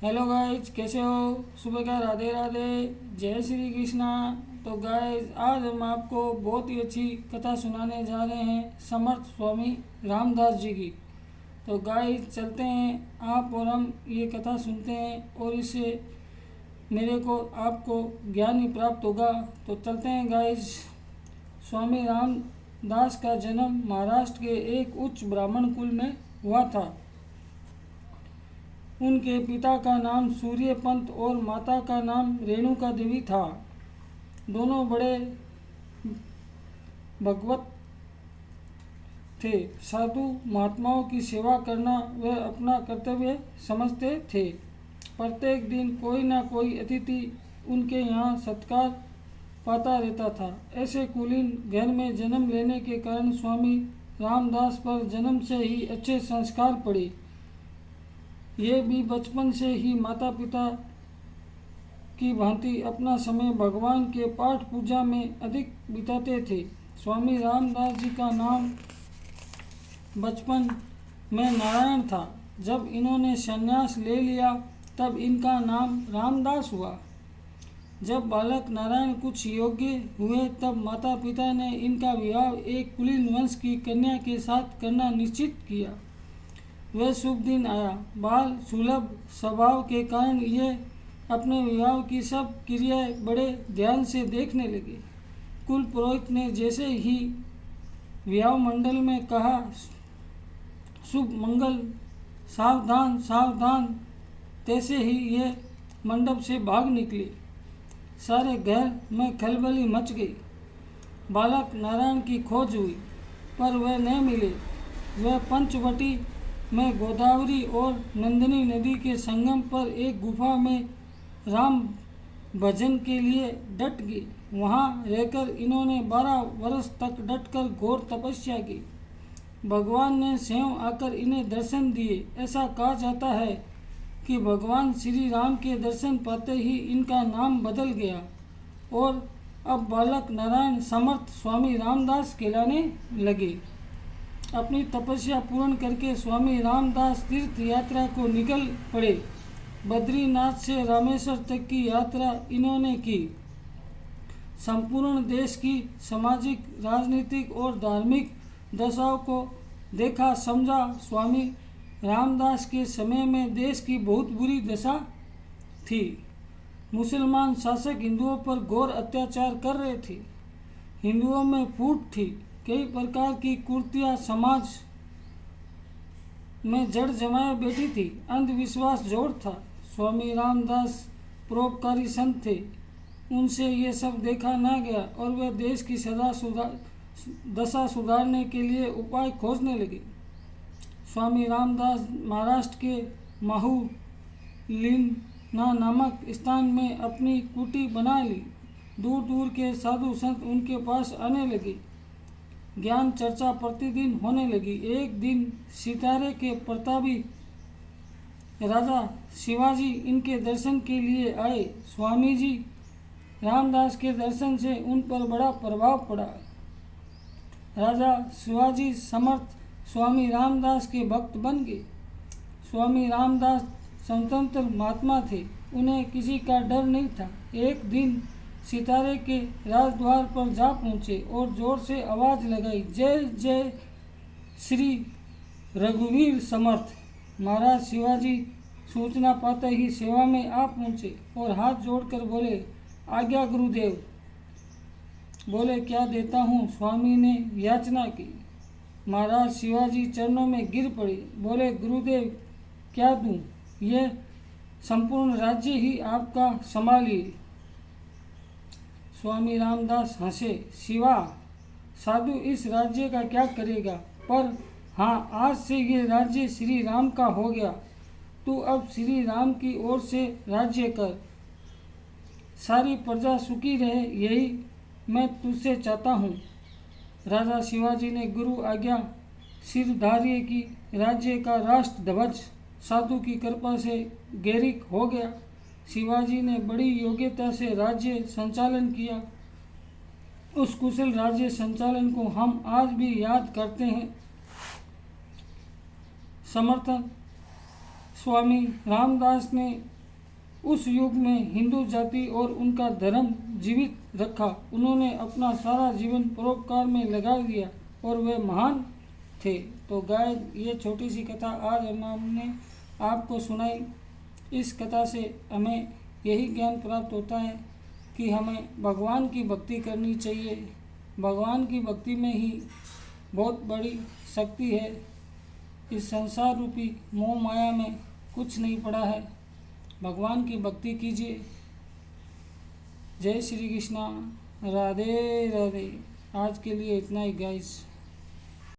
Hello guys, कैसे हो? सुबह का राधे राधे, जय श्री कृष्णा। तो गाइज, आज हम आपको बहुत ही अच्छी कथा सुनाने जा रहे हैं समर्थ स्वामी रामदास जी की। तो गाइज, चलते हैं आप और हम ये कथा सुनते हैं और इससे मेरे को आपको ज्ञान ही प्राप्त होगा। तो चलते हैं गाइज। स्वामी रामदास का जन्म महाराष्ट्र के एक उच्च ब्राह्मण कुल में हुआ था। उनके पिता का नाम सूर्यपंत और माता का नाम रेणुका देवी था। दोनों बड़े भगवत थे। साधु महात्माओं की सेवा करना वे अपना कर्तव्य समझते थे। प्रत्येक दिन कोई ना कोई अतिथि उनके यहाँ सत्कार पाता रहता था। ऐसे कुलीन घर में जन्म लेने के कारण स्वामी रामदास पर जन्म से ही अच्छे संस्कार पड़े। ये भी बचपन से ही माता पिता की भांति अपना समय भगवान के पाठ पूजा में अधिक बिताते थे। स्वामी रामदास जी का नाम बचपन में नारायण था। जब इन्होंने संन्यास ले लिया तब इनका नाम रामदास हुआ। जब बालक नारायण कुछ योग्य हुए तब माता पिता ने इनका विवाह एक कुलीन वंश की कन्या के साथ करना निश्चित किया। वह शुभ दिन आया। बाल सुलभ स्वभाव के कारण ये अपने विवाह की सब क्रियाएं बड़े ध्यान से देखने लगे। कुल पुरोहित ने जैसे ही विवाह मंडल में कहा, शुभ मंगल, सावधान सावधान, तैसे ही ये मंडप से भाग निकले। सारे घर में खलबली मच गई। बालक नारायण की खोज हुई पर वह न मिले। वह पंचवटी में गोदावरी और नंदिनी नदी के संगम पर एक गुफा में राम भजन के लिए डट गए। वहाँ रहकर इन्होंने 12 वर्ष तक डटकर घोर तपस्या की। भगवान ने स्वयं आकर इन्हें दर्शन दिए। ऐसा कहा जाता है कि भगवान श्री राम के दर्शन पाते ही इनका नाम बदल गया और अब बालक नारायण समर्थ स्वामी रामदास कहलाने लगे। अपनी तपस्या पूर्ण करके स्वामी रामदास तीर्थ यात्रा को निकल पड़े। बद्रीनाथ से रामेश्वर तक की यात्रा इन्होंने की। संपूर्ण देश की सामाजिक, राजनीतिक और धार्मिक दशाओं को देखा समझा। स्वामी रामदास के समय में देश की बहुत बुरी दशा थी। मुसलमान शासक हिंदुओं पर घोर अत्याचार कर रहे थे। हिंदुओं में फूट थी। कई प्रकार की कुरीतियां समाज में जड़ जमाए बैठी थी। अंधविश्वास जोर था। स्वामी रामदास परोपकारी संत थे। उनसे ये सब देखा न गया और वे देश की दशा सुधारने के लिए उपाय खोजने लगे। स्वामी रामदास महाराष्ट्र के माहुलीना नामक स्थान में अपनी कुटी बना ली। दूर दूर के साधु संत उनके पास आने लगे। ज्ञान चर्चा प्रतिदिन होने लगी। एक दिन सितारे के प्रतापी राजा शिवाजी इनके दर्शन के लिए आए। स्वामी जी रामदास के दर्शन से उन पर बड़ा प्रभाव पड़ा। राजा शिवाजी समर्थ स्वामी रामदास के भक्त बन गए। स्वामी रामदास स्वतंत्र महात्मा थे। उन्हें किसी का डर नहीं था। एक दिन सितारे के राजद्वार पर जा पहुँचे और जोर से आवाज़ लगाई, जय जय श्री रघुवीर समर्थ। महाराज शिवाजी सूचना पाते ही सेवा में आ पहुँचे और हाथ जोड़कर बोले, आज्ञा गुरुदेव। बोले, क्या देता हूँ? स्वामी ने याचना की। महाराज शिवाजी चरणों में गिर पड़े। बोले, गुरुदेव, क्या दूँ? यह संपूर्ण राज्य ही आपका संभालिए। स्वामी रामदास हंसे, शिवा, साधु इस राज्य का क्या करेगा? पर हाँ, आज से ये राज्य श्री राम का हो गया। तू अब श्री राम की ओर से राज्य कर। सारी प्रजा सुखी रहे, यही मैं तुझसे चाहता हूँ। राजा शिवाजी ने गुरु आज्ञा सिर धार्य की। राज्य का राष्ट्र ध्वज साधु की कृपा से गैरिक हो गया। शिवाजी ने बड़ी योग्यता से राज्य संचालन किया। उस कुशल राज्य संचालन को हम आज भी याद करते हैं। स्वामी रामदास ने उस युग में हिंदू जाति और उनका धर्म जीवित रखा। उन्होंने अपना सारा जीवन परोपकार में लगा दिया और वे महान थे। तो गाइस, ये छोटी सी कथा आज हमने आपको सुनाई। इस कथा से हमें यही ज्ञान प्राप्त होता है कि हमें भगवान की भक्ति करनी चाहिए। भगवान की भक्ति में ही बहुत बड़ी शक्ति है। इस संसार रूपी मोह माया में कुछ नहीं पड़ा है। भगवान की भक्ति कीजिए। जय श्री कृष्णा, राधे राधे। आज के लिए इतना ही गाइस।